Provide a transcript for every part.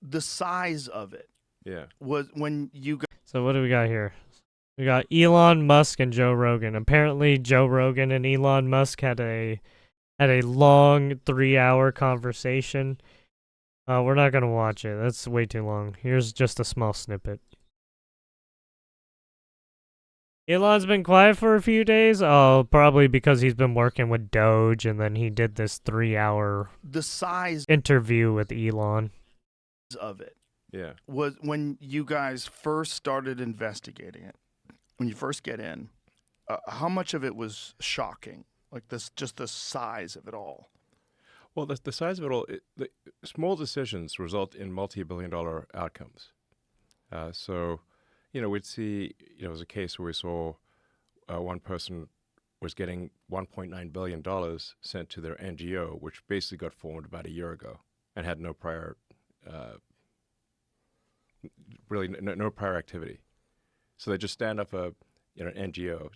the size of it Yeah. was when you got. So what do we got here? We got Elon Musk and Joe Rogan. Apparently, Joe Rogan and Elon Musk had a long 3-hour conversation. We're not gonna watch it. That's way too long. Here's just a small snippet. Elon's been quiet for a few days. Oh, probably because he's been working with Doge, and then he did this 3-hour The size interview with Elon. of it Yeah. was when you guys first started investigating it. When you first get in, how much of it was shocking? Like just the size of it all. Well, the size of it all, the small decisions result in multi-billion-dollar outcomes. So, we'd see, it was a case where we saw one person was getting $1.9 billion sent to their NGO, which basically got formed about a year ago and had no prior, no prior activity. So they just stand up an NGO.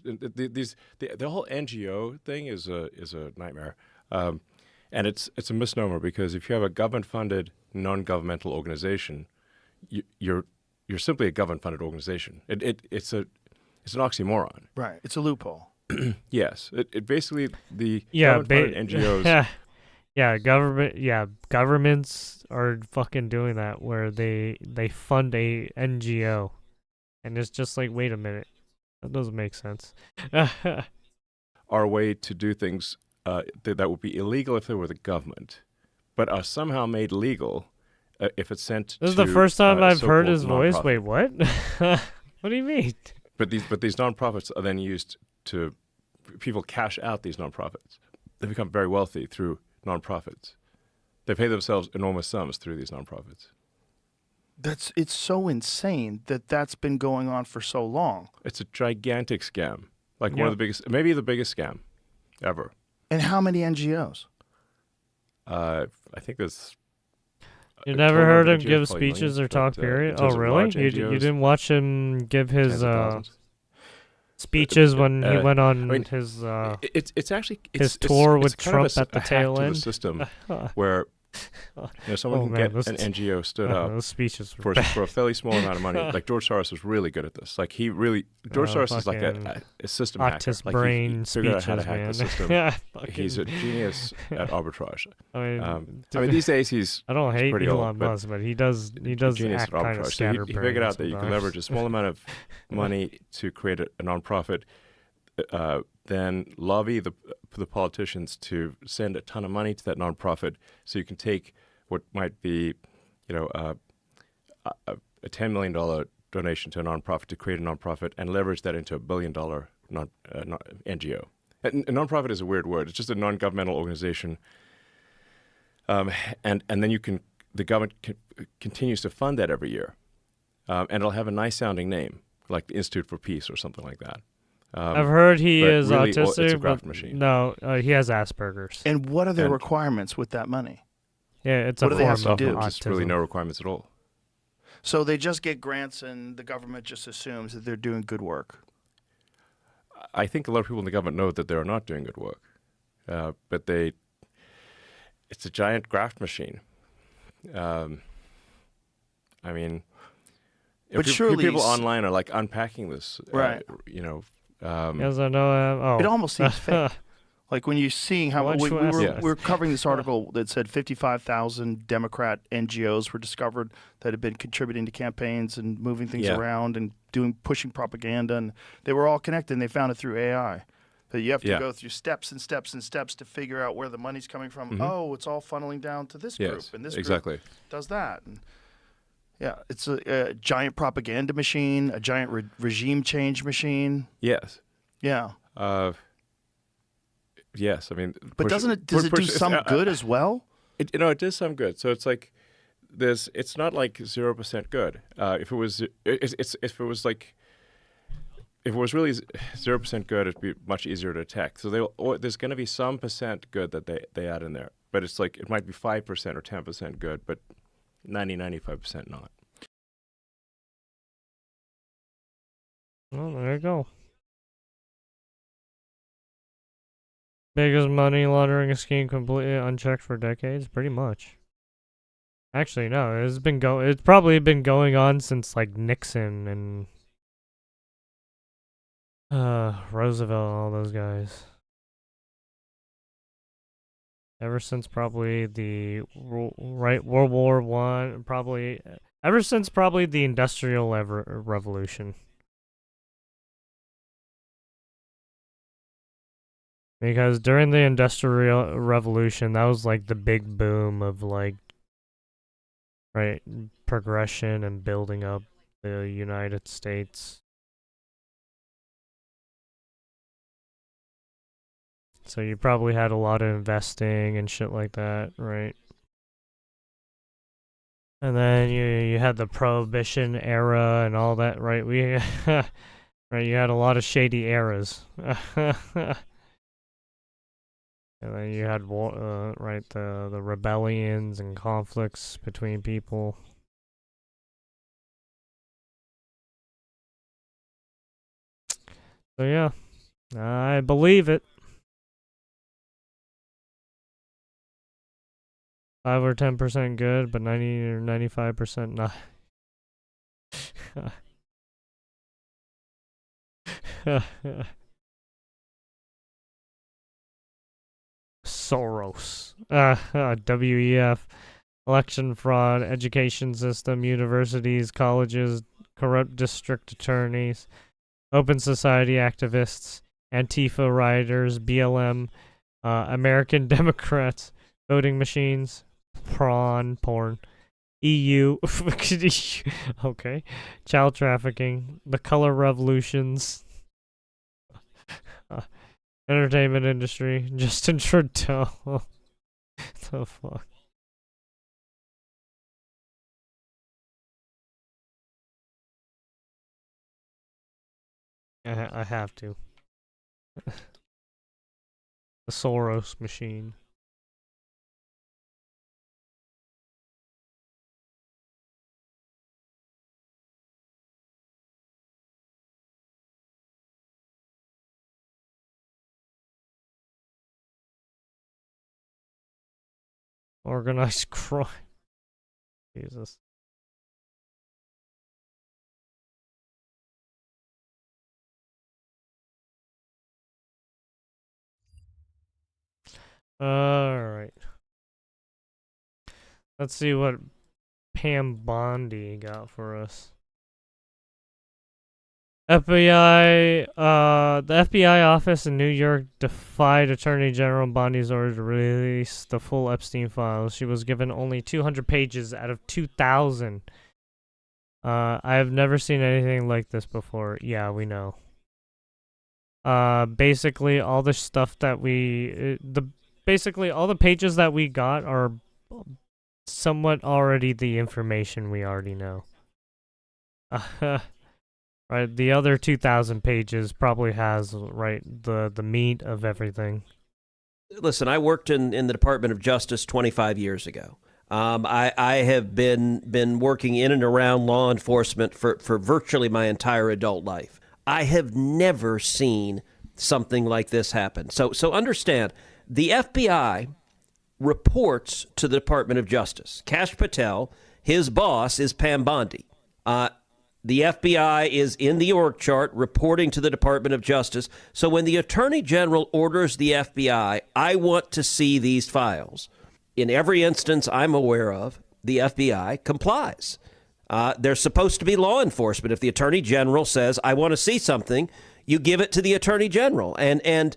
The whole NGO thing is a nightmare. And it's a misnomer, because if you have a government-funded non-governmental organization, you're simply a government-funded organization. It's an oxymoron. Right. It's a loophole. Yes. It basically the government-funded NGOs. Governments are fucking doing that, where they fund a NGO, and it's just like, wait a minute, that doesn't make sense. Are a way to do things that would be illegal if they were the government, but are somehow made legal if it's sent. This is to the first time I've heard his voice. Nonprofit. Wait, what? What do you mean? But these nonprofits are then used to people cash out these nonprofits. They become very wealthy through nonprofits. They pay themselves enormous sums through these nonprofits. It's so insane that that's been going on for so long. It's a gigantic scam, like one of the biggest, maybe the biggest scam ever. And how many NGOs? I think there's. You never heard him NGOs, give probably speeches millions, or talk, but, period? in Oh, terms of really? large You NGOs, didn't watch him give his tens of thousands. speeches when he went on his It's actually his tour with it's kind of Trump at the tail to the end? system where someone can get an NGO stood up those speeches for were a fairly small amount of money. Like George Soros was really good at this. Like George Soros is like a system hacker. Autist Like brain he figured out how to speeches, hack man. the system. Yeah, He's a genius at arbitrage. I mean, these days he's I don't hate pretty Elon old, but Musk, but he does genius act at kind of arbitrage. So he figured out that you can sometimes. leverage a small amount of money to create a nonprofit, then lobby the politicians to send a ton of money to that nonprofit, so you can take what might be, a $10 million donation to a nonprofit to create a nonprofit and leverage that into $1 billion NGO. A nonprofit is a weird word. It's just a non-governmental organization, and then the government continues to fund that every year, and it'll have a nice sounding name like the Institute for Peace or something like that. I've heard he is really, autistic. it's a graft machine. No, he has Asperger's. And what are the requirements with that money? Yeah, it's What a do they have form to of do? autism. Just really no requirements at all. So they just get grants and the government just assumes that they're doing good work. I think a lot of people in the government know that they're not doing good work, but it's a giant graft machine. I mean, But surely people online are like unpacking this, right? Yes, I know. It almost seems fake. Like when you're seeing how we were covering this article that said 55,000 Democrat NGOs were discovered that had been contributing to campaigns and moving things around and pushing propaganda, and they were all connected. And they found it through AI. That you have to go through steps and steps and steps to figure out where the money's coming from. Mm-hmm. Oh, it's all funneling down to this group, and this group does that. And it's a giant propaganda machine, a giant regime change machine. Yes. Yeah. Yes, I mean, but does it do some good as well? It does some good. So it's like it's not like 0% good. If it was really 0% good, it'd be much easier to attack. So there's going to be some percent good that they add in there, but it's like it might be 5% or 10% good, but 95% not. Well, there you go. Biggest money laundering scheme completely unchecked for decades, pretty much. Actually, no. It's probably been going on since like Nixon and Roosevelt, all those guys. Ever since probably the World War One, probably ever since probably the Industrial Revolution. Because during the Industrial Revolution, that was like the big boom of like progression and building up the United States. So you probably had a lot of investing and shit like that, right? And then you had the Prohibition era and all that, right? Right, you had a lot of shady eras. And then you had the rebellions and conflicts between people. So yeah, I believe it. 5 or 10% good, but 90 or 95% not. Soros. WEF. Election fraud, education system, universities, colleges, corrupt district attorneys, open society activists, Antifa rioters, BLM, American Democrats, voting machines, porn, EU, okay, child trafficking, the color revolutions, entertainment industry, Justin Trudeau. The fuck? I have to. The Soros machine. Organized crime. Jesus. Alright. Let's see what Pam Bondi got for us. FBI, the FBI office in New York defied Attorney General Bondi's order to release the full Epstein files. She was given only 200 pages out of 2,000. I have never seen anything like this before. Yeah, we know. Basically all the stuff that basically all the pages that we got are somewhat already the information we already know. Right, the other 2,000 pages probably has the meat of everything. Listen, I worked in the Department of Justice 25 years ago. I have been working in and around law enforcement for virtually my entire adult life. I have never seen something like this happen. So understand, the FBI reports to the Department of Justice. Kash Patel, his boss, is Pam Bondi. The FBI is in the org chart reporting to the Department of Justice. So when the Attorney General orders the FBI, I want to see these files. In every instance I'm aware of, the FBI complies. They're supposed to be law enforcement. If the Attorney General says, I want to see something, you give it to the Attorney General. And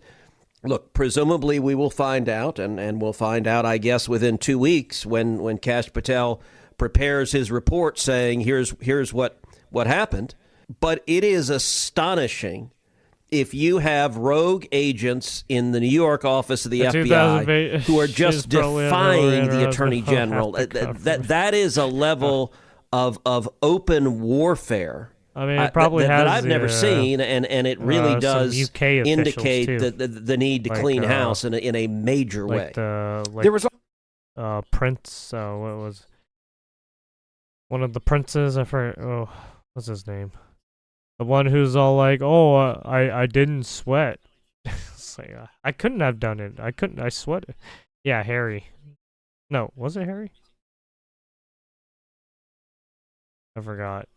look, presumably we will find out, and we'll find out, I guess, within 2 weeks when Kash Patel prepares his report saying, here's what happened. But it is astonishing if you have rogue agents in the New York office of the FBI who are just defying the Attorney General. That is a level of open warfare. I mean, it probably has that I've never seen, and it really does indicate the need to clean house in a major way. There was Prince. What was one of the princes? I forget. Oh, what's his name? The one who's all like, "Oh, I didn't sweat." It's like, I couldn't have done it. I sweated. Yeah, Harry. No, was it Harry? I forgot.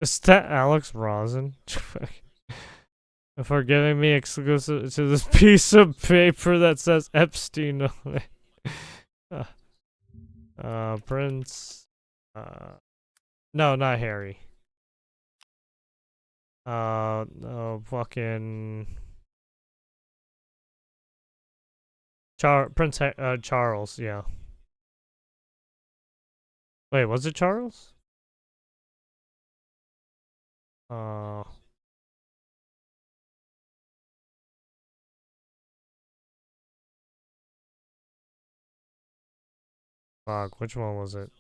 Is that Alex Rosen? For giving me exclusive to this piece of paper that says Epstein on it. Prince. No, not Harry. No, fucking Prince Charles. Yeah. Wait, was it Charles? Fuck, which one was it?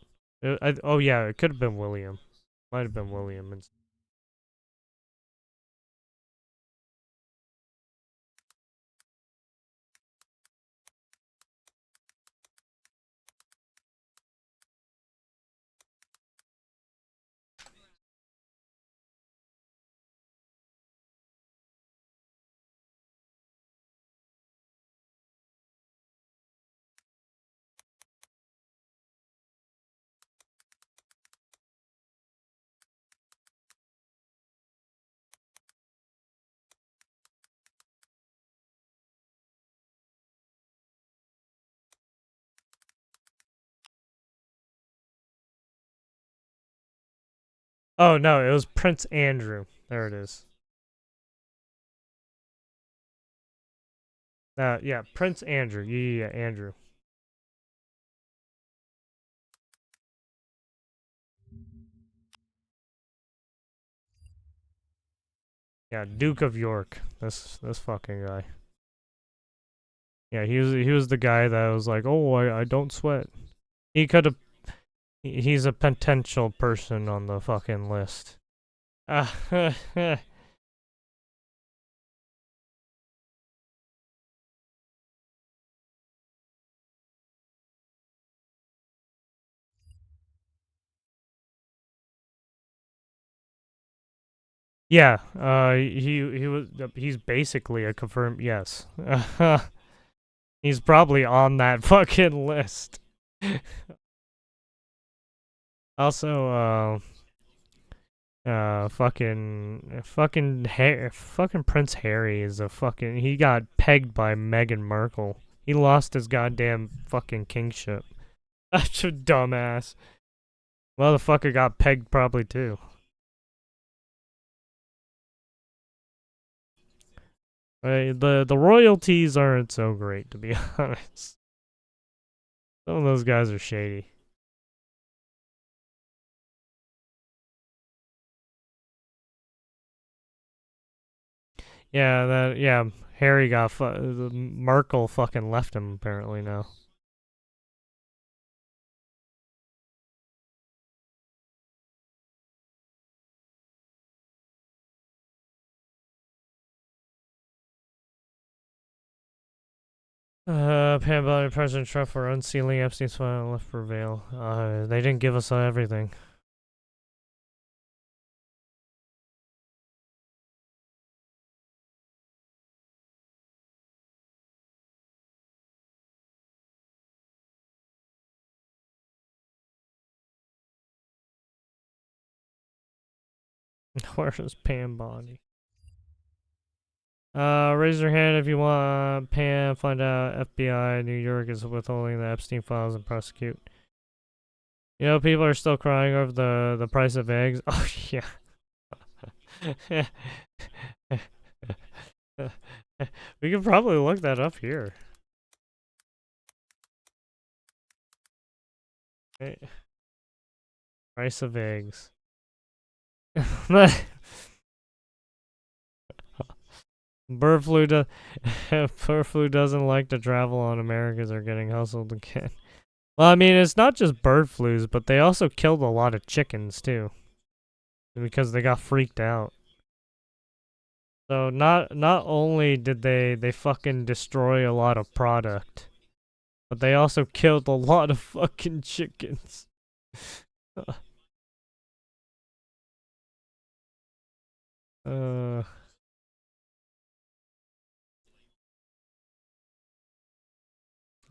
Oh yeah, it could have been William. Might have been William. Oh no, it was Prince Andrew. There it is. Yeah, Prince Andrew. Yeah, Andrew. Yeah, Duke of York. This fucking guy. Yeah, he was the guy that was like, oh, I don't sweat. He could have. He's a potential person on the fucking list. Yeah, he's basically a confirmed yes. He's probably on that fucking list. Also, fucking Prince Harry is he got pegged by Meghan Markle. He lost his goddamn fucking kingship. Such a dumbass. Motherfucker got pegged probably too. The royalties aren't so great, to be honest. Some of those guys are shady. Yeah, Harry got Merkel fucking left him apparently now. Pam President Trump for unsealing Epstein's file left prevail. They didn't give us everything. Where's Pam Bondi? Raise your hand if you want Pam. Find out FBI New York is withholding the Epstein files and prosecute. You know, people are still crying over the price of eggs. Oh yeah. We could probably look that up here. Okay. Price of eggs. Bird flu doesn't like to travel on Americans are getting hustled again. Well, I mean, it's not just bird flus, but they also killed a lot of chickens too, because they got freaked out. So not only did they fucking destroy a lot of product, but they also killed a lot of fucking chickens.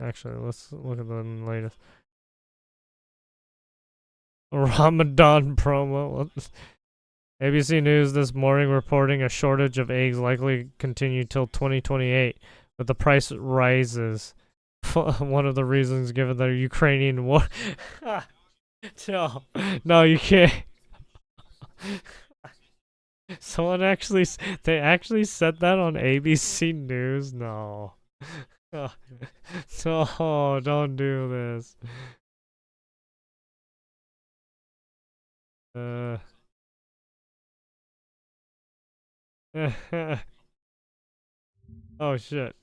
Actually, let's look at the latest. Ramadan promo. ABC News this morning reporting a shortage of eggs likely continue till 2028, but the price rises. One of the reasons given the Ukrainian war. No, you can't. Someone actually, they actually said that on ABC News? No. No, don't do this. Oh shit.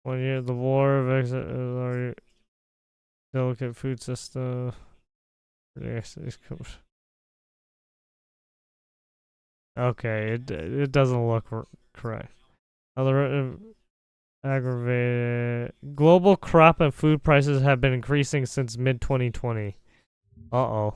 One year, the war of exit is already delicate food system. Okay, it doesn't look correct. Other aggravated. Global crop and food prices have been increasing since mid 2020. Uh-oh.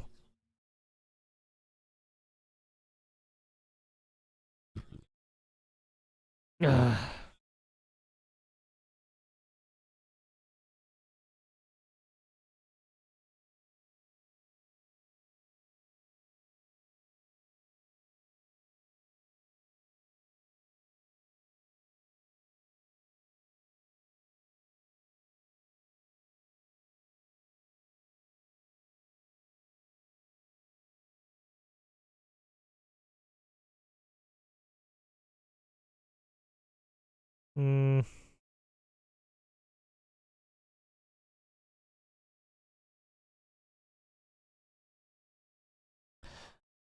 Hmm.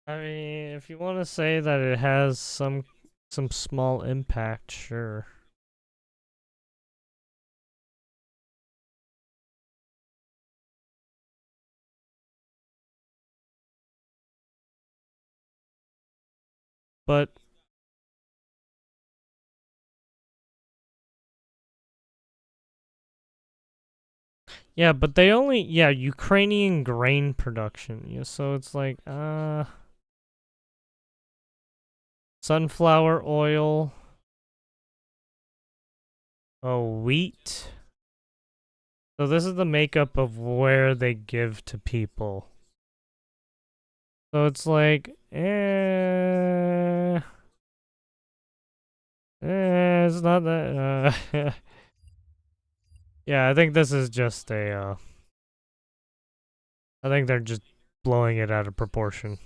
I mean, if you want to say that it has some small impact, sure. But yeah, but they only Ukrainian grain production. Yeah, so it's like sunflower oil, wheat. So this is the makeup of where they give to people. So it's like it's not that yeah, I think this is just a I think they're just blowing it out of proportion.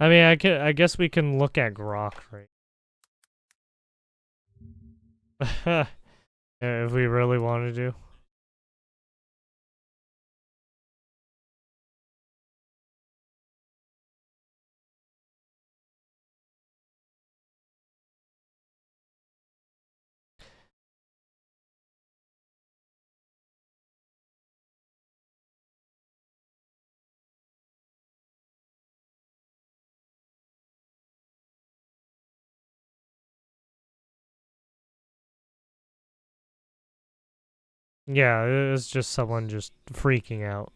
I mean, I guess we can look at grok, right? If we really want to do. Yeah, it's just someone just freaking out.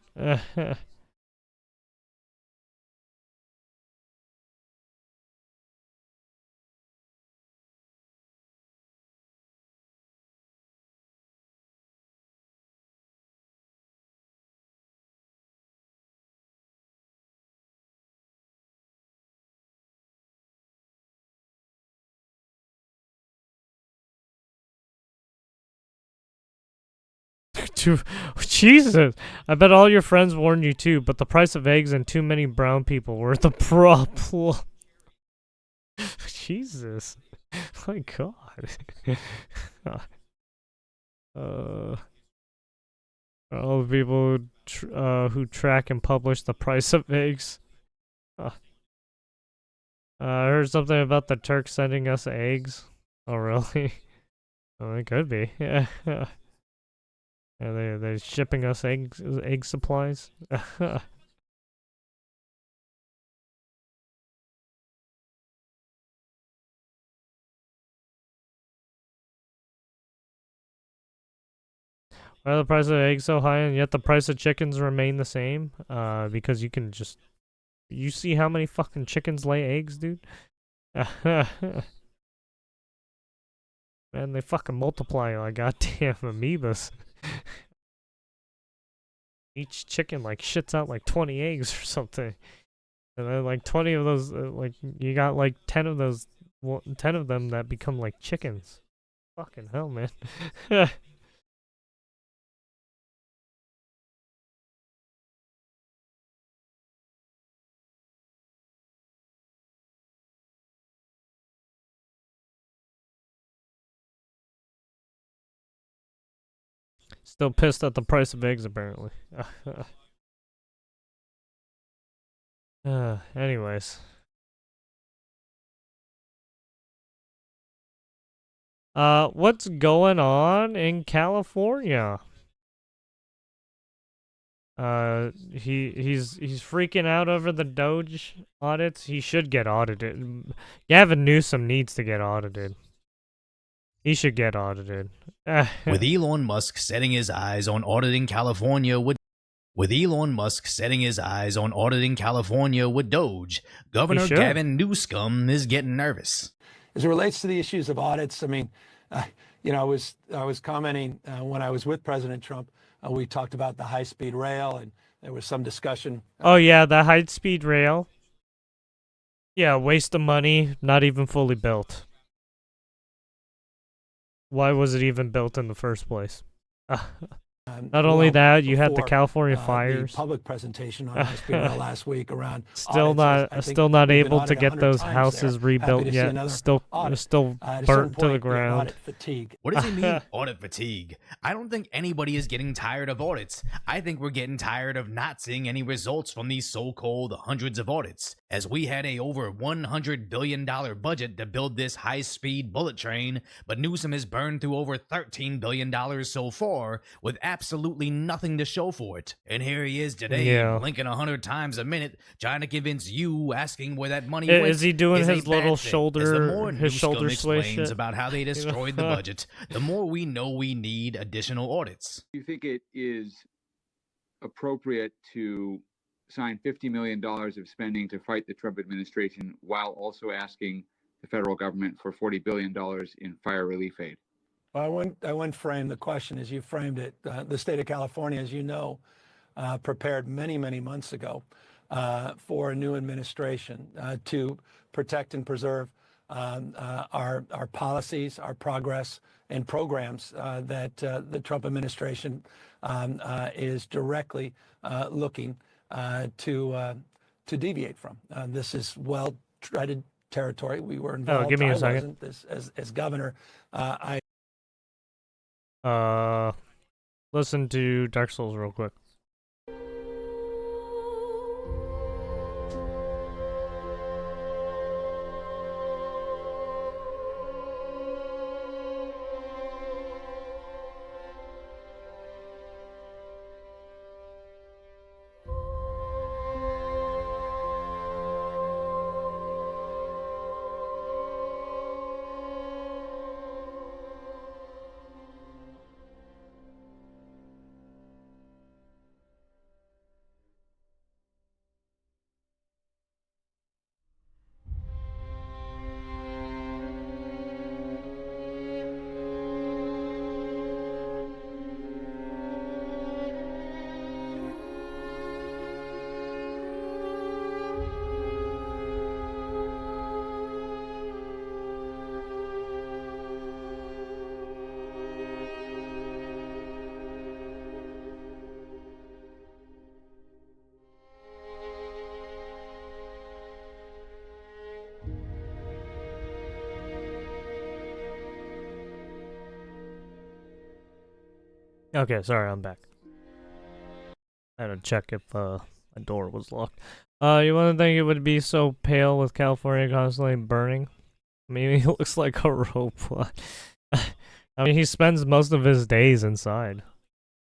Jesus. I bet all your friends warned you too, but the price of eggs and too many brown people were the problem. Jesus. My God. All the people who track and publish the price of eggs. I heard something about the Turks sending us eggs. Oh, really? Oh, it could be. Yeah. Are they shipping us egg supplies? Why are the price of eggs so high and yet the price of chickens remain the same? Because you can just... You see how many fucking chickens lay eggs, dude? Man, they fucking multiply like goddamn amoebas. Each chicken like shits out like 20 eggs or something. And then like 20 of those, like you got like 10 of those, 10 of them that become like chickens. Fucking hell, man. Still pissed at the price of eggs, apparently. Anyways. What's going on in California? He's freaking out over the Doge audits. He should get audited. Gavin Newsom needs to get audited. He should get audited. With Elon Musk setting his eyes on auditing California with Doge, Governor Gavin Newscum is getting nervous. As it relates to the issues of audits, I mean, you know, I was commenting when I was with President Trump. We talked about the high-speed rail, and there was some discussion. Oh yeah, the high-speed rail. Yeah, waste of money, not even fully built. Why was it even built in the first place? Not only that, you had the California fires. The public presentation on high-speed rail last week around still not able to get those houses rebuilt yet. Still burnt to the ground. Audit fatigue. What does he mean, audit fatigue? I don't think anybody is getting tired of audits. I think we're getting tired of not seeing any results from these so-called hundreds of audits, as we had a over $100 billion budget to build this high-speed bullet train, but Newsom has burned through over $13 billion so far, with absolutely nothing to show for it. And here he is today, blinking 100 times a minute, trying to convince you, asking where that money went. Is he doing his little shoulder sway shit? About how they destroyed the budget, the more we know we need additional audits. Do you think it is appropriate to sign $50 million of spending to fight the Trump administration while also asking the federal government for $40 billion in fire relief aid? Well, I wouldn't frame the question as you framed it. The state of California, as you know, prepared many months ago for a new administration to protect and preserve our policies, our progress, and programs that the Trump administration is directly looking to deviate from. This is well-treaded territory. We were involved. Oh, give me a second. As governor, listen to Dark Souls real quick. Okay, sorry, I'm back. I had to check if a door was locked. You wouldn't think it would be so pale with California constantly burning? I mean, he looks like a robot. I mean, he spends most of his days inside.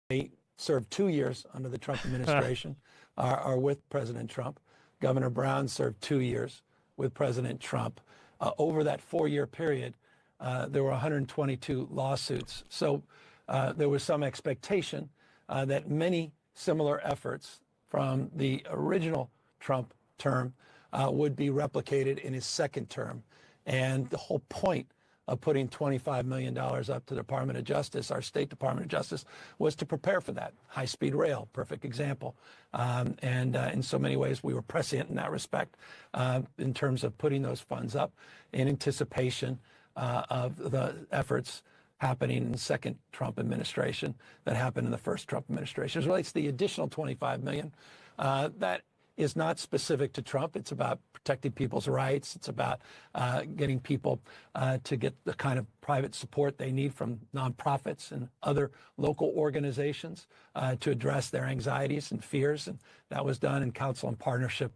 They served 2 years under the Trump administration, are with President Trump. Governor Brown served 2 years with President Trump. Over that 4-year period, there were 122 lawsuits. So there was some expectation that many similar efforts from the original Trump term would be replicated in his second term. And the whole point of putting $25 million up to the Department of Justice, our State Department of Justice, was to prepare for that. High-speed rail, perfect example. And in so many ways, we were prescient in that respect in terms of putting those funds up in anticipation of the efforts happening in the second Trump administration that happened in the first Trump administration. As it relates to the additional $25 million, that is not specific to Trump. It's about protecting people's rights. It's about getting people to get the kind of private support they need from nonprofits and other local organizations to address their anxieties and fears. And that was done in council and partnership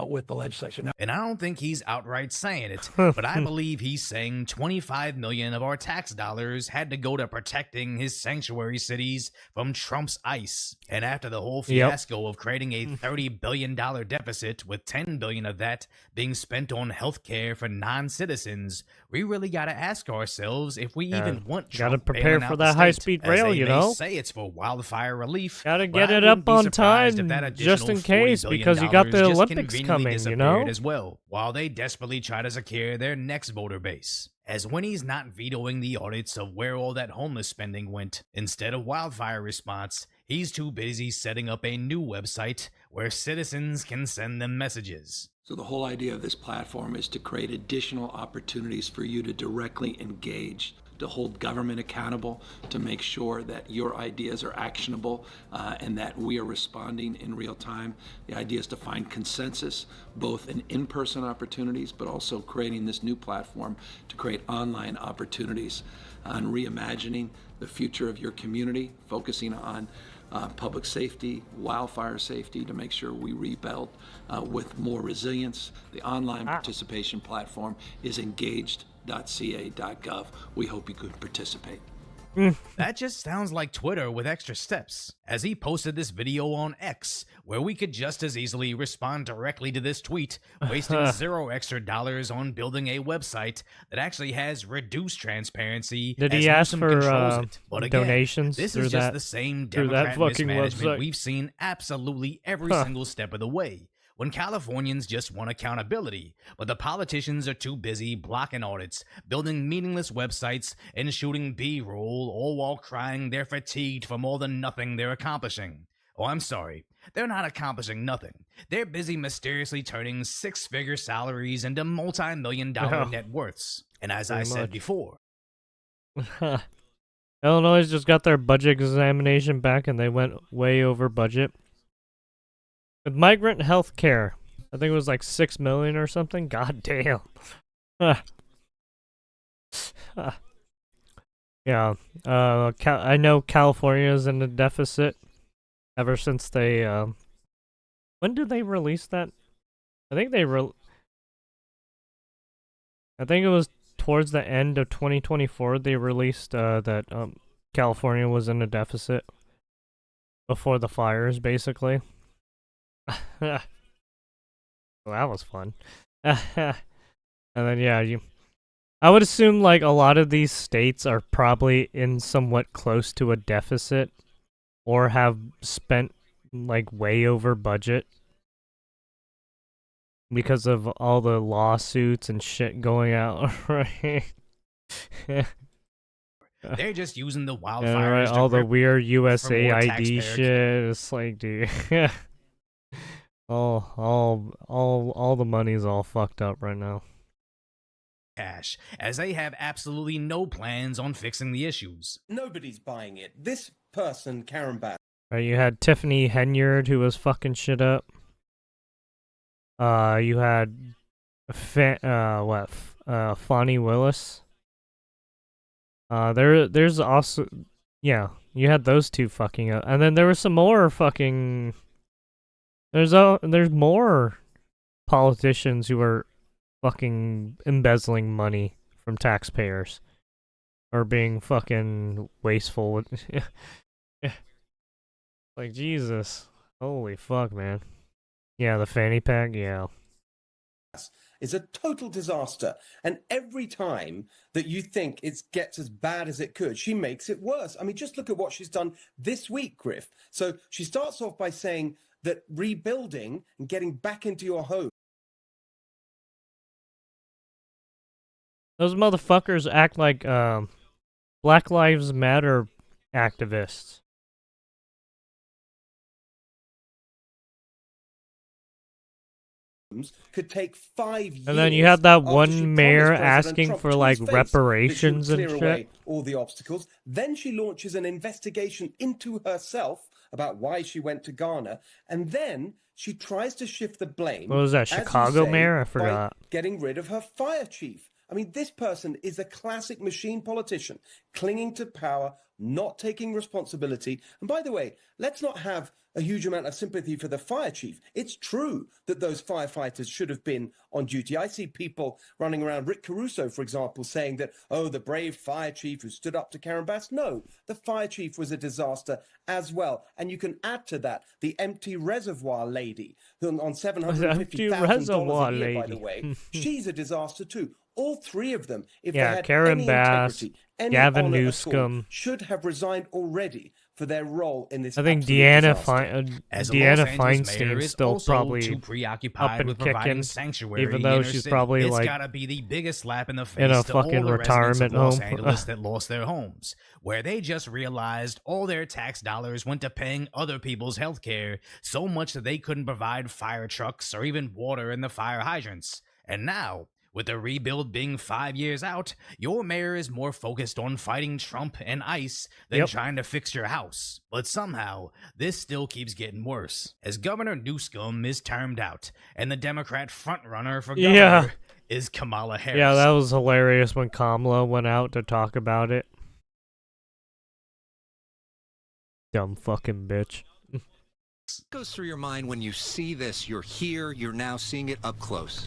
with the legislature. Now, and I don't think he's outright saying it, but I believe he's saying 25 million of our tax dollars had to go to protecting his sanctuary cities from Trump's ICE. And after the whole fiasco of creating a $30 billion deficit, with $10 billion of that being spent on health care for non-citizens, we really got to ask ourselves if we even want Trump. Got to prepare for that high-speed rail, you know? Say it's for wildfire relief. Got to get it up on time just in case, because you got the Olympics coming, you know? As well, while they desperately try to secure their next voter base. As when he's not vetoing the audits of where all that homeless spending went, instead of wildfire response, he's too busy setting up a new website where citizens can send them messages. So the whole idea of this platform is to create additional opportunities for you to directly engage, to hold government accountable, to make sure that your ideas are actionable and that we are responding in real time. The idea is to find consensus, both in in-person opportunities, but also creating this new platform to create online opportunities on reimagining the future of your community, focusing on public safety, wildfire safety, to make sure we rebuild with more resilience. The online participation platform is engaged.ca.gov. We hope you could participate. That just sounds like Twitter with extra steps, as he posted this video on X, where we could just as easily respond directly to this tweet, wasting $0 extra on building a website that actually has reduced transparency. Did he ask for But again, donations? This is just the same Democrat mismanagement we've seen absolutely every single step of the way. When Californians just want accountability, but the politicians are too busy blocking audits, building meaningless websites, and shooting B-roll, all while crying they're fatigued from all the nothing they're accomplishing. Oh, I'm sorry. They're not accomplishing nothing. They're busy mysteriously turning six-figure salaries into multi-million-dollar net worths. And as I said before, Illinois just got their budget examination back and they went way over budget. With migrant health care, I think it was like $6 million or something. God damn. Yeah. I know California's in a deficit ever since they. When did they release that? I think they I think it was towards the end of 2024 they released that California was in a deficit before the fires, basically. Well, that was fun. And then I would assume like a lot of these states are probably in somewhat close to a deficit or have spent like way over budget because of all the lawsuits and shit going out, right? They're just using the wildfires. Right, all the weird USAID shit. It's like, dude. all the money's all fucked up right now. Cash, as they have absolutely no plans on fixing the issues. Nobody's buying it. This person, Karen Bass. Right, you had Tiffany Henyard who was fucking shit up. You had Fani Willis. There's also Yeah, you had those two fucking up. And then there was some more fucking... There's more politicians who are fucking embezzling money from taxpayers. Or being fucking wasteful with... Like, Jesus. Holy fuck, man. Yeah, the fanny pack, yeah. Is a total disaster. And every time that you think it gets as bad as it could, she makes it worse. I mean, just look at what she's done this week, Griff. So she starts off by saying that rebuilding and getting back into your home. Those motherfuckers act like Black Lives Matter activists. Could take 5 years. And then you had that after she one promised mayor President asking Trump for to like his face that she would reparations and clear shit. away all the obstacles. Then she launches an investigation into herself about why she went to Ghana, and then she tries to shift the blame. What was that, as you Chicago say, mayor? I by forgot. getting rid of her fire chief. I mean, this person is a classic machine politician, clinging to power, not taking responsibility. And by the way, let's not have a huge amount of sympathy for the fire chief. It's true that those firefighters should have been on duty. I see people running around, Rick Caruso, for example, saying that, oh, the brave fire chief who stood up to Karen Bass. No, the fire chief was a disaster as well. And you can add to that the empty reservoir lady, who on $750,000 a year, by the way, she's a disaster too. All three of them, if they had Karen any Bass, integrity, any Gavin honor at all, Newscum, should have resigned already for their role in this. I think Deanna Feinstein's still probably too preoccupied up and with providing kicking, sanctuary even though in her she's city. probably It's like gotta be the biggest slap in the face in a to all fucking the residents retirement of Los home. Angeles that lost their homes, where they just realized all their tax dollars went to paying other people's health care, so much that they couldn't provide fire trucks or even water in the fire hydrants. And now, with the rebuild being 5 years out, your mayor is more focused on fighting Trump and ICE than trying to fix your house. But somehow, this still keeps getting worse, as Governor Newscum is termed out, and the Democrat frontrunner for governor is Kamala Harris. Yeah, that was hilarious when Kamala went out to talk about it. Dumb fucking bitch. Goes through your mind when you see this? You're here, you're now seeing it up close.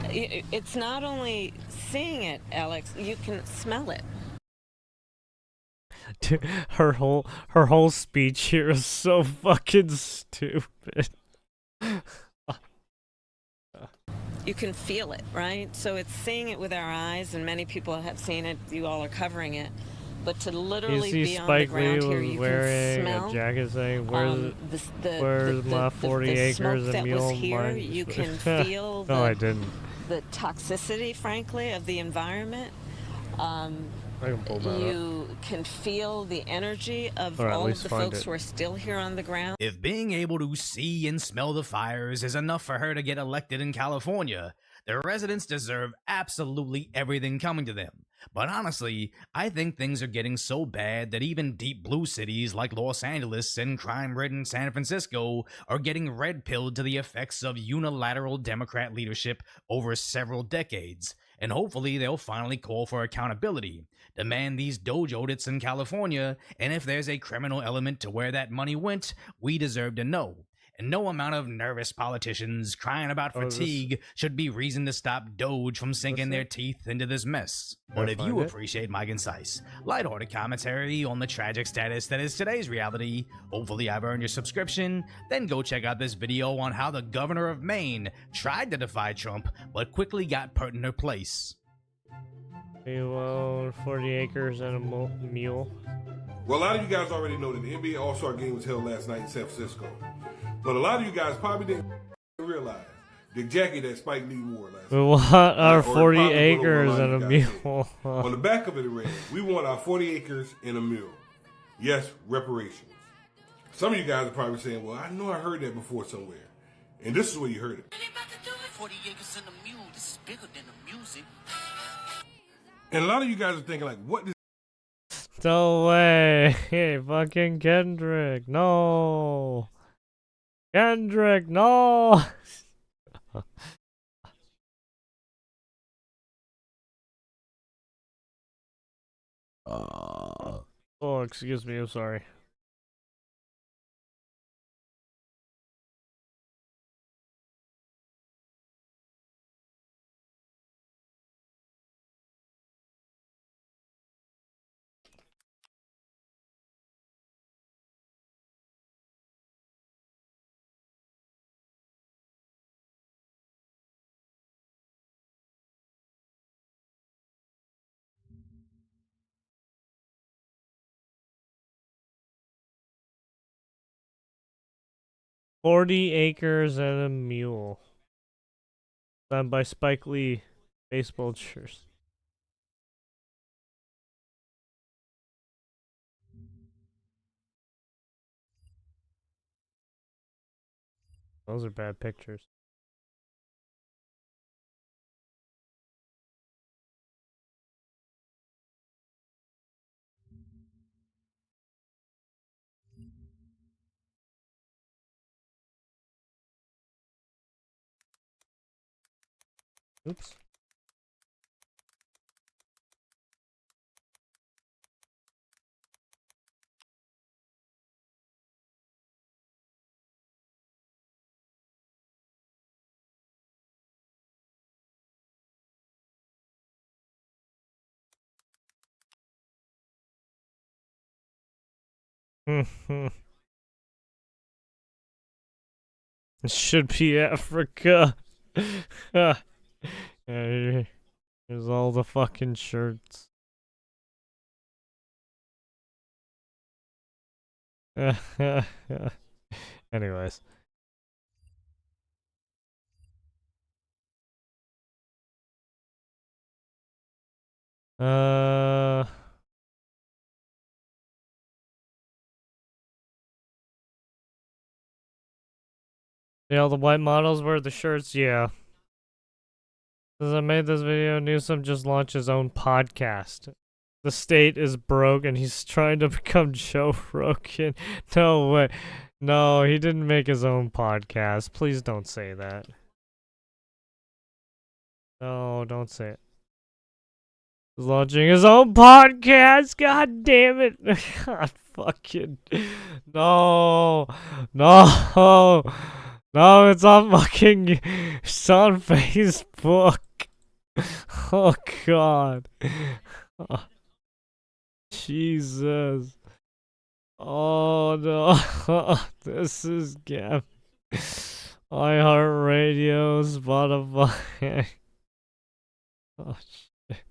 It's not only seeing it, Alex, you can smell it. Dude, her whole speech here is so fucking stupid. You can feel it, right? So it's seeing it with our eyes, and many people have seen it. You all are covering it. But to literally be on the ground here, you can smell a jacket saying, where's my 40 acres and mule? Here, you can feel no, I didn't. The toxicity, frankly, of the environment. You can feel the energy of all of the folks who are still here on the ground. If being able to see and smell the fires is enough for her to get elected in California, the residents deserve absolutely everything coming to them. But honestly, I think things are getting so bad that even deep blue cities like Los Angeles and crime-ridden San Francisco are getting red-pilled to the effects of unilateral Democrat leadership over several decades. And hopefully they'll finally call for accountability, demand these Doge audits in California, and if there's a criminal element to where that money went, we deserve to know. And no amount of nervous politicians crying about fatigue should be reason to stop Doge from sinking their teeth into this mess. But if you appreciate my concise, lighthearted commentary on the tragic status that is today's reality, hopefully I've earned your subscription, then go check out this video on how the governor of Maine tried to defy Trump, but quickly got put in her place. You own 40 acres and a mule. Well, a lot of you guys already know that the NBA All-Star Game was held last night in San Francisco. But a lot of you guys probably didn't realize the jacket that Spike Lee wore last night. We want our 40 acres and a mule. On the back of it read, we want our 40 acres and a mule. Yes, reparations. Some of you guys are probably saying, well, I know I heard that before somewhere. And this is where you heard it. 40 acres and a mule, this is bigger than the music. And a lot of you guys are thinking, like, what is... No way. Hey, fucking Kendrick. No. Kendrick, no! Oh, excuse me. I'm sorry. "40 acres and a mule." Done by Spike Lee baseball jersey. Those are bad pictures. Oops. It should be Africa. Here's all the fucking shirts. Anyways. Yeah, all the white models wear the shirts, yeah. Since I made this video, Newscum just launched his own podcast. The state is broke and he's trying to become Joe Rogan. No way. No, he didn't make his own podcast. Please don't say that. No, don't say it. He's launching his own podcast. God damn it. God fucking. No. No. No, it's on fucking. It's on Facebook. Oh, God. Oh, Jesus. Oh, no. This is Gap. iHeartRadio, Spotify. Oh, shit.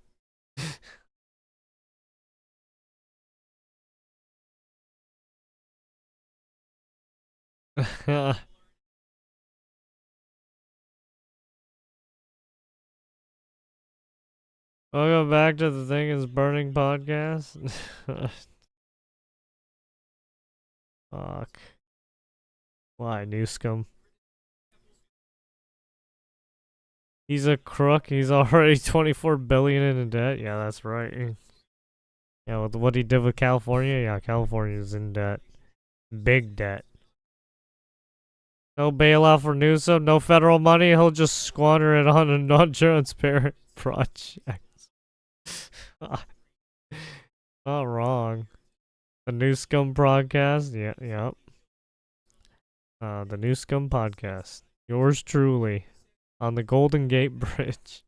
I'll go back to the thing is burning podcast. Fuck. Why, Newscum? He's a crook. He's already 24 billion in debt. Yeah, that's right. Yeah, with what he did with California, yeah, California's in debt. Big debt. No bailout for Newsom, no federal money. He'll just squander it on a non-transparent project. Not wrong. The Newscum podcast? Yeah, yep. The Newscum podcast. Yours truly. On the Golden Gate Bridge.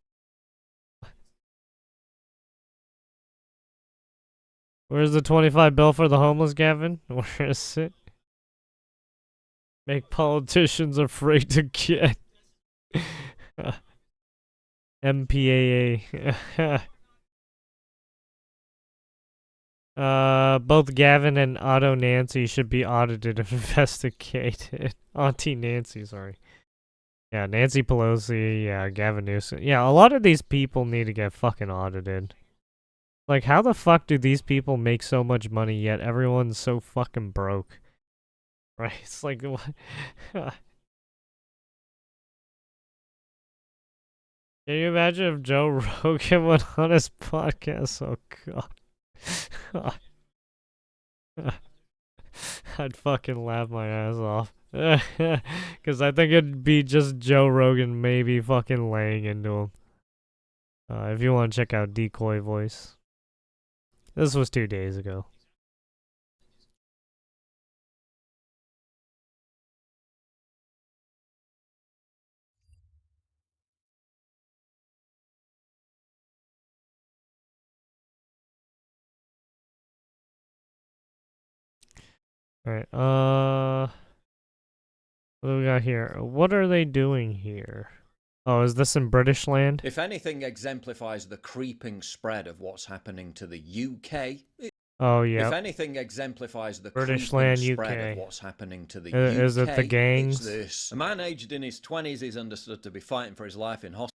Where's the 25 bill for the homeless, Gavin? Where is it? Make politicians afraid to get. MPAA. Both Gavin and Otto Nancy should be audited and investigated. Auntie Nancy, sorry. Yeah, Nancy Pelosi, yeah, Gavin Newsom. Yeah, a lot of these people need to get fucking audited. Like, how the fuck do these people make so much money yet everyone's so fucking broke? Right? It's like, what? Can you imagine if Joe Rogan went on his podcast? Oh, God. I'd fucking laugh my ass off. Because I think it'd be just Joe Rogan maybe fucking laying into him. If you want to check out Decoy Voice. This was 2 days ago. Alright, what do we got here? What are they doing here? Oh, is this in British land? If anything exemplifies the creeping spread of what's happening to the UK... Oh, yeah. If anything exemplifies the British creeping land, spread UK. of what's happening to the UK, is it the gangs? it's this. A man aged in his 20s is understood to be fighting for his life in hospital.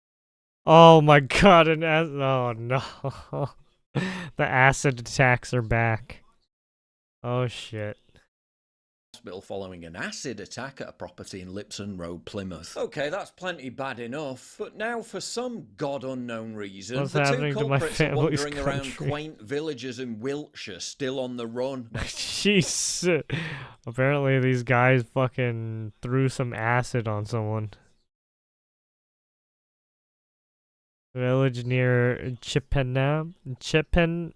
Oh my god, oh no. The acid attacks are back. Oh shit. Following an acid attack at a property in Lipson Road, Plymouth. Okay, that's plenty bad enough. But now, for some god unknown reason, What's the two happening to my culprits are family's wandering around country? quaint villages in Wiltshire, still on the run. Jeez. Apparently these guys fucking threw some acid on someone. Village near Chippenham? Chippenham?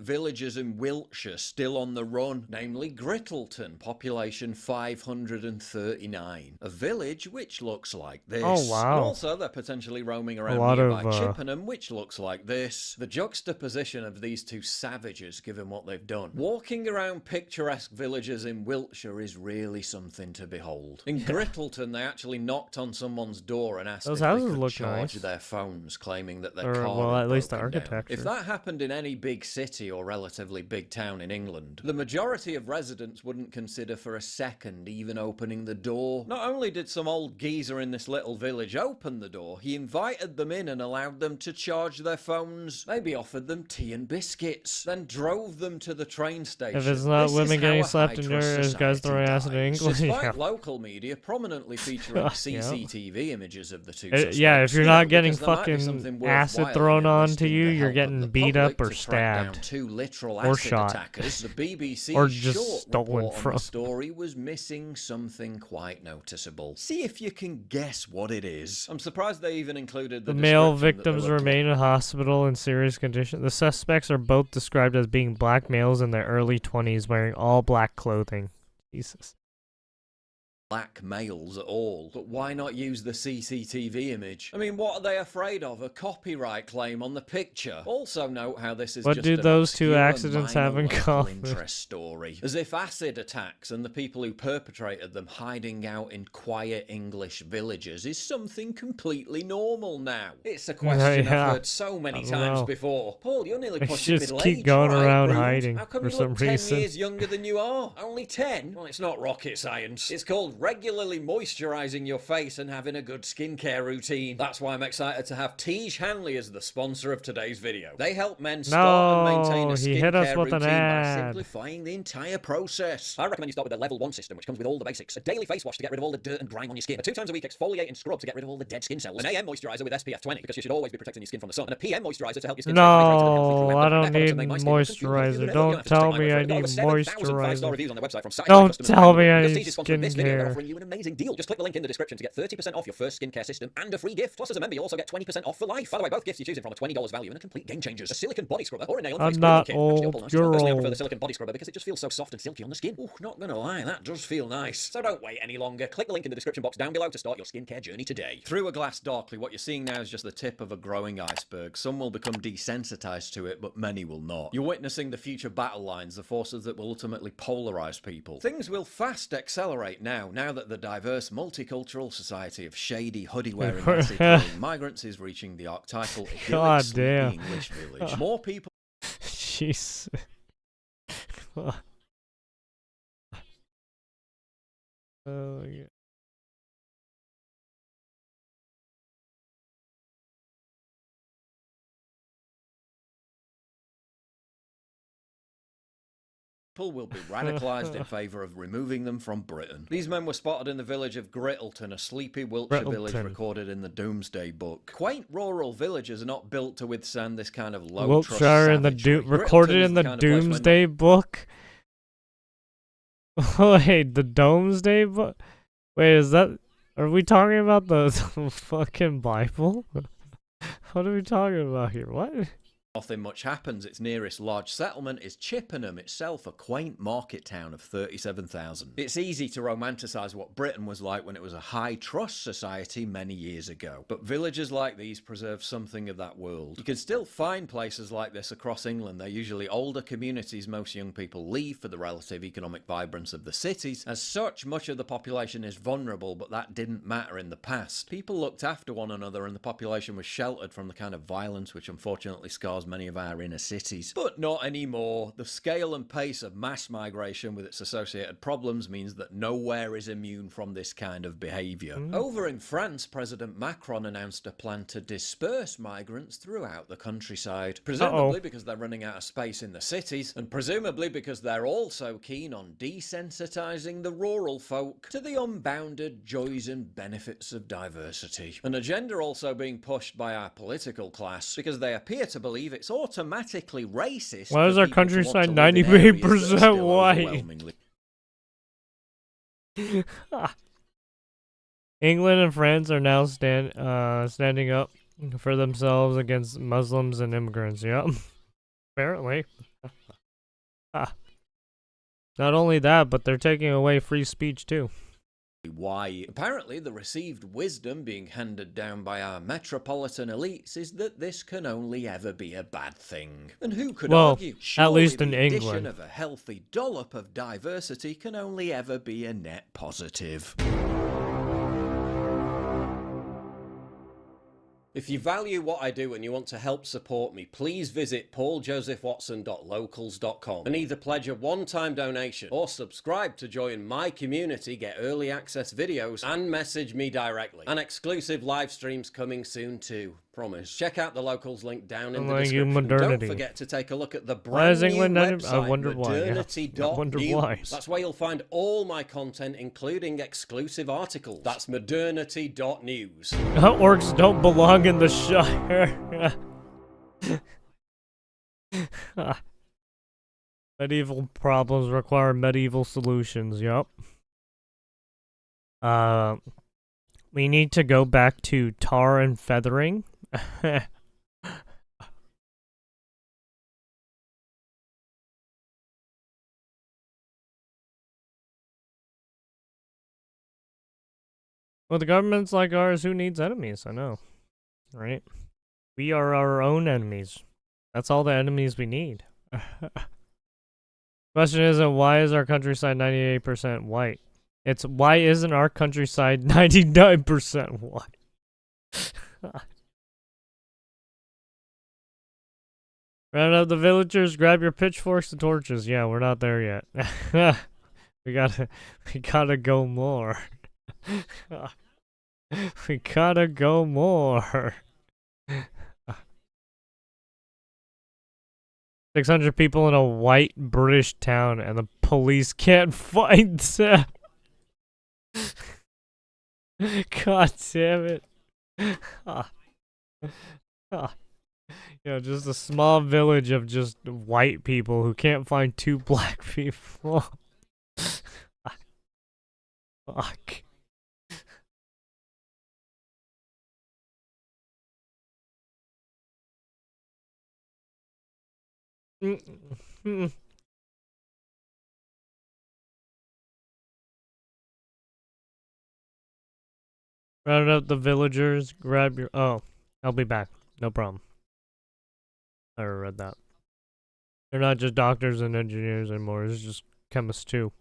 Villages in Wiltshire still on the run, namely Grittleton, population 539. A village which looks like this. Oh, wow. And also, they're potentially roaming around lot nearby of, Chippenham, which looks like this. The juxtaposition of these two savages, given what they've done. Walking around picturesque villages in Wiltshire is really something to behold. In Grittleton, they actually knocked on someone's door and asked Those if they houses could look charge nice. their phones, claiming that their Or, car well, had at least the broken down. architecture. If that happened in any big city or relatively big town in England, the majority of residents wouldn't consider for a second even opening the door. Not only did some old geezer in this little village open the door, he invited them in and allowed them to charge their phones, maybe offered them tea and biscuits, then drove them to the train station. If it's not This women is getting how a slapped in your high-trust ears, guys society throwing acid in dies. England. Despite Yeah. local media prominently featuring Yeah. CCTV images of the two Yeah, suspects, if you're you know, not getting because there might be something fucking acid worthwhile thrown in on to enlisting you, the you're help getting of the beat public up or to track down stabbed. two literal Or acid shot. attackers. The BBC's Or just short stolen report on from. the story was missing something quite noticeable. See if you can guess what it is. I'm surprised they even included the The male description that they victims were remain in hospital in serious condition. The suspects are both described as being black males in their early 20s wearing all black clothing. Jesus. black males at all. But why not use the CCTV image? I mean, what are they afraid of? A copyright claim on the picture? Also note how this is What just do an those two obscure, accidents have minor in local common? interest story. As if acid attacks and the people who perpetrated them hiding out in quiet English villages is something completely normal now. It's a question Yeah. I've heard so many I don't times know. before. Paul, you're nearly They pushing just middle keep age. going All right, around rude. hiding How come for you some look 10 reason. years younger than you are? Only 10? Well, it's not rocket science. It's called regularly moisturising your face and having a good skincare routine. That's why I'm excited to have Tej Hanley as the sponsor of today's video. They help men start and maintain a he hit us skincare with an routine by ad. simplifying the entire process. I recommend you start with their Level 1 system, which comes with all the basics. A daily face wash to get rid of all the dirt and grime on your skin. A 2 times a week exfoliating scrub to get rid of all the dead skin cells. An AM moisturiser with SPF 20 because you should always be protecting your skin from the sun. And a PM moisturiser to help your skin stay hydrated and healthy throughout No, the I don't day. need Products that make my skin look and feel healthier than moisturizer. ever. You Don't have to tell take my me word I for it. Got need over 7,000 5-star moisturizer. reviews on their website from sites Don't like customers tell and me I because need Tej is sponsoring this video, they're skincare. offering you an amazing deal. Just click the link in the description to get 30% off your first skincare system and a free gift. Plus, as a member, you'll also get 20% off for life. By the way, both gifts you're choosing from are $20 value and a complete game changers. A silicone body scrubber or a nail and I'm face not kit. Actually, old, I'll pull you're Personally, I prefer the old. silicone body scrubber because it just feels so soft and silky on the skin. Ooh, not gonna lie, that does feel nice. So don't wait any longer. Click the link in the description box down below to start your skincare journey today. Through a glass darkly, what you're seeing now is just the tip of a growing iceberg. Some will become desensitized to it, but many will not. You're witnessing the future battle lines, the forces that will ultimately polarize people. Things will fast accelerate now that the diverse multicultural society of shady hoodie-wearing acid-throwing migrants is reaching the archetypal idyllic sleepy damn. English village. More people Jeez. Oh, yeah. will be radicalised in favour of removing them from Britain. These men were spotted in the village of Grittleton, a sleepy Wiltshire village Grittleton. recorded in the Domesday Book. Quaint rural villages are not built to withstand this kind of low Wiltshire trust in the savagery. recorded Grittleton is in the kind of place where Doomsday Book. Wait, the Doomsday Book? Wait, is that? Are we talking about the fucking Bible? What are we talking about here? What? nothing much happens. Its nearest large settlement is Chippenham, itself a quaint market town of 37,000. It's easy to romanticise what Britain was like when it was a high-trust society many years ago. But villages like these preserve something of that world. You can still find places like this across England. They're usually older communities most young people leave for the relative economic vibrance of the cities. As such, much of the population is vulnerable, but that didn't matter in the past. People looked after one another and the population was sheltered from the kind of violence which unfortunately scars many of our inner cities. But not anymore. The scale and pace of mass migration with its associated problems means that nowhere is immune from this kind of behaviour. Over in France, President Macron announced a plan to disperse migrants throughout the countryside. Presumably because they're running out of space in the cities, and presumably because they're also keen on desensitising the rural folk to the unbounded joys and benefits of diversity. An agenda also being pushed by our political class because they appear to believe it's automatically racist. Why is our countryside 98% white? England and France are now standing up for themselves against Muslims and immigrants. Yep. Apparently. Not only that, but they're taking away free speech too. Why? Apparently the received wisdom being handed down by our metropolitan elites is that this can only ever be a bad thing. And who could argue? Surely at least in the addition England. of a healthy dollop of diversity can only ever be a net positive. If you value what I do and you want to help support me, please visit pauljosephwatson.locals.com and either pledge a one-time donation or subscribe to join my community, get early access videos, and message me directly. And exclusive live streams coming soon too. Promise. Check out the Locals link down in the description. And don't forget to take a look at the brand new website, I wonder why. modernity.news. That's where you'll find all my content, including exclusive articles. That's modernity.news. Orcs don't belong in the Shire. Medieval problems require medieval solutions. Yup. We need to go back to tar and feathering. Well, the governments like ours, who needs enemies? I know, right? We are our own enemies. That's all the enemies we need. Question isn't why is our countryside 98% white? It's why isn't our countryside 99% white? Round up the villagers, grab your pitchforks and torches. Yeah, we're not there yet. we gotta go more. We gotta go more. 600 people in a white British town and the police can't find them. God damn it. Just a small village of just white people who can't find two black people. Fuck. Round up the villagers, grab your... Oh, I'll be back. No problem. I already read that. They're not just doctors and engineers anymore, it's just chemists too.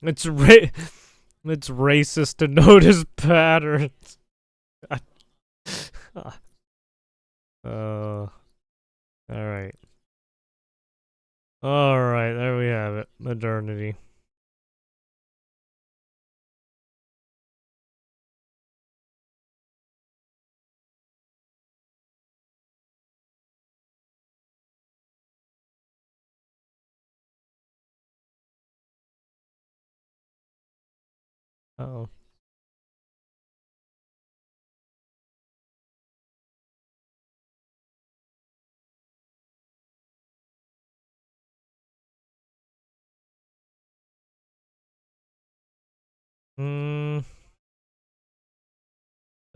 It's racist to notice patterns. Alright. Alright, there we have it. Modernity. Uh-oh.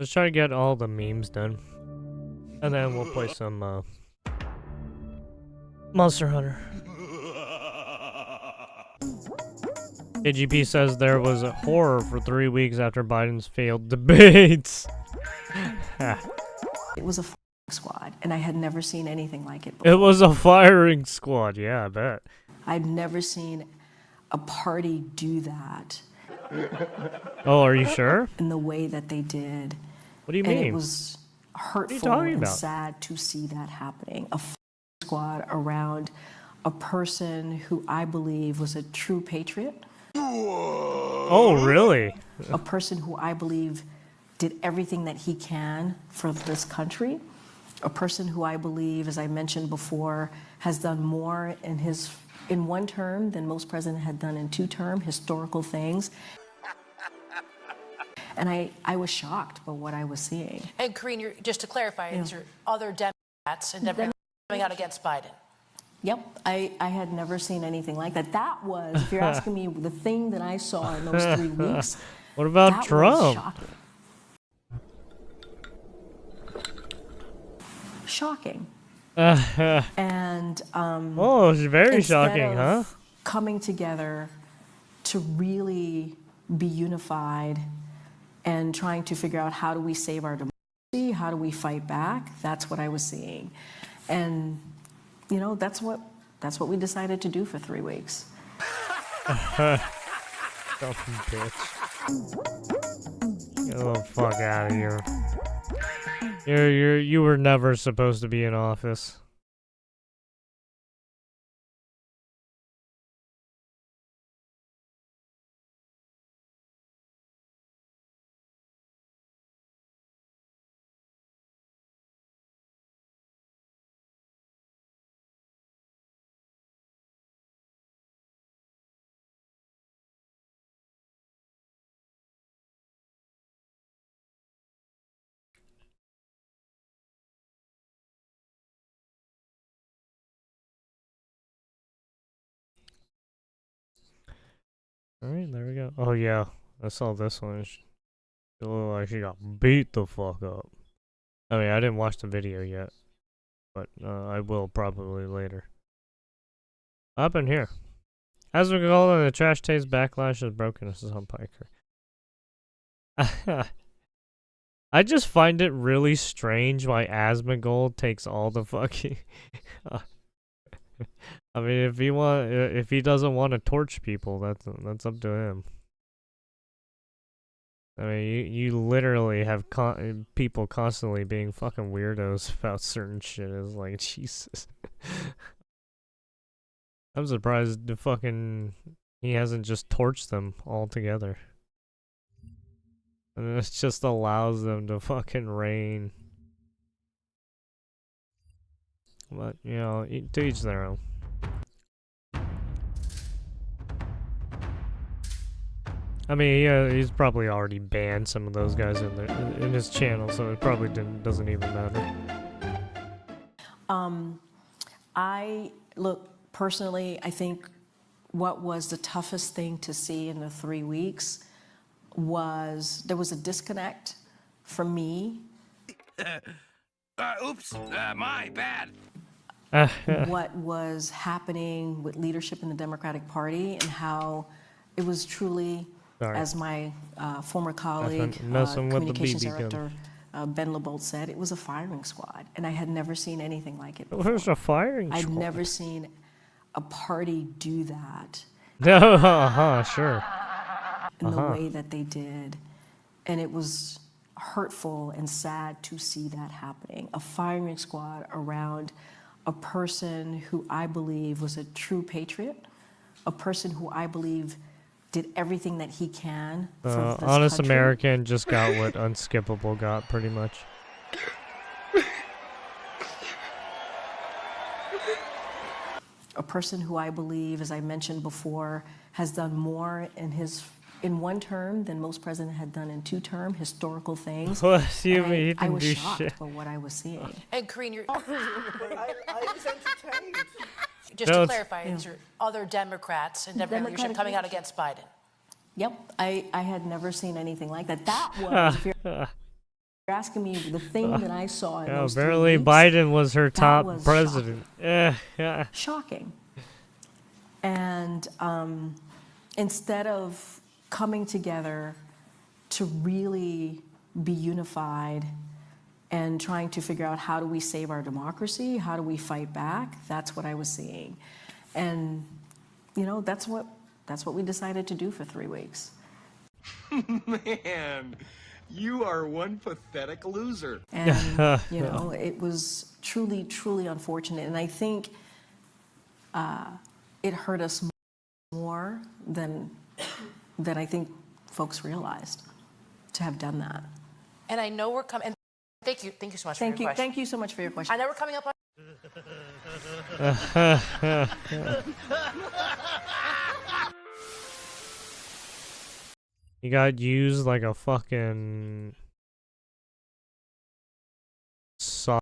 Let's try to get all the memes done. And then we'll play some Monster Hunter. KJP says there was a horror for 3 weeks after Biden's failed debates. It was a squad, and I had never seen anything like it before. It was a firing squad, yeah, I bet. I'd never seen a party do that. Oh, are you sure? In the way that they did. What do you and mean? It was hurtful and sad to see that happening. A squad around a person who I believe was a true patriot. Oh, really? A person who I believe did everything that he can for this country. A person who I believe, as I mentioned before, has done more in one term than most presidents had done in 2 terms, historical things. And I was shocked by what I was seeing. And Karine, just to clarify, these are other Democrats and Democrats coming out against Biden. Yep, I had never seen anything like that. That was, if you're asking me, the thing that I saw in those 3 weeks. What about that Trump? Was shocking. And oh, it's very shocking, huh? Coming together to really be unified and trying to figure out how do we save our democracy, how do we fight back. That's what I was seeing, and you know that's what we decided to do for 3 weeks. Fucking bitch! Get the fuck out of here! You were never supposed to be in office. Alright, there we go. Oh yeah, I saw this one. She looked like she got beat the fuck up. I mean, I didn't watch the video yet, but I will probably later. Up in here. As we call it, the trash taste backlash is broken. This is on Piker. I just find it really strange why Asmongold takes all the fucking... I mean, if he doesn't want to torch people, that's up to him. I mean, you literally have people constantly being fucking weirdos about certain shit. It's like, Jesus. I'm surprised he hasn't just torched them altogether. And it just allows them to fucking reign. But, you know, to each their own. I mean, he's probably already banned some of those guys in his channel, so it probably doesn't even matter. Look, personally, I think what was the toughest thing to see in the 3 weeks was there was a disconnect for me. Oops, my bad. What was happening with leadership in the Democratic Party and how it was truly, as my former colleague, communications director Ben LeBolt said, it was a firing squad, and I had never seen anything like it before. It was a firing squad. I'd never seen a party do that. Sure. In the way that they did, and it was hurtful and sad to see that happening. A firing squad around a person who I believe was a true patriot, a person who I believe did everything that he can for this Honest country. American just got what Unskippable got, pretty much. A person who I believe, as I mentioned before, has done more in one term than most presidents had done in 2 terms, historical things. I was shocked by what I was seeing. And Karine, you're... I was entertained. Just to clarify, these are other Democrats and Democratic leadership coming out against Biden. Yep, I had never seen anything like that. That was... asking me the thing that I saw in those 3 apparently weeks, Biden was her that top was president. shocking. And instead of coming together to really be unified and trying to figure out how do we save our democracy, how do we fight back, that's what I was seeing. And, you know, that's what we decided to do for 3 weeks. Man, you are one pathetic loser. And, you know, it was truly, truly unfortunate. And I think it hurt us more than I think folks realized to have done that. And I know we're coming. Thank you so much for your question. Thank you so much for your question. I know we're coming up on. He got used like a fucking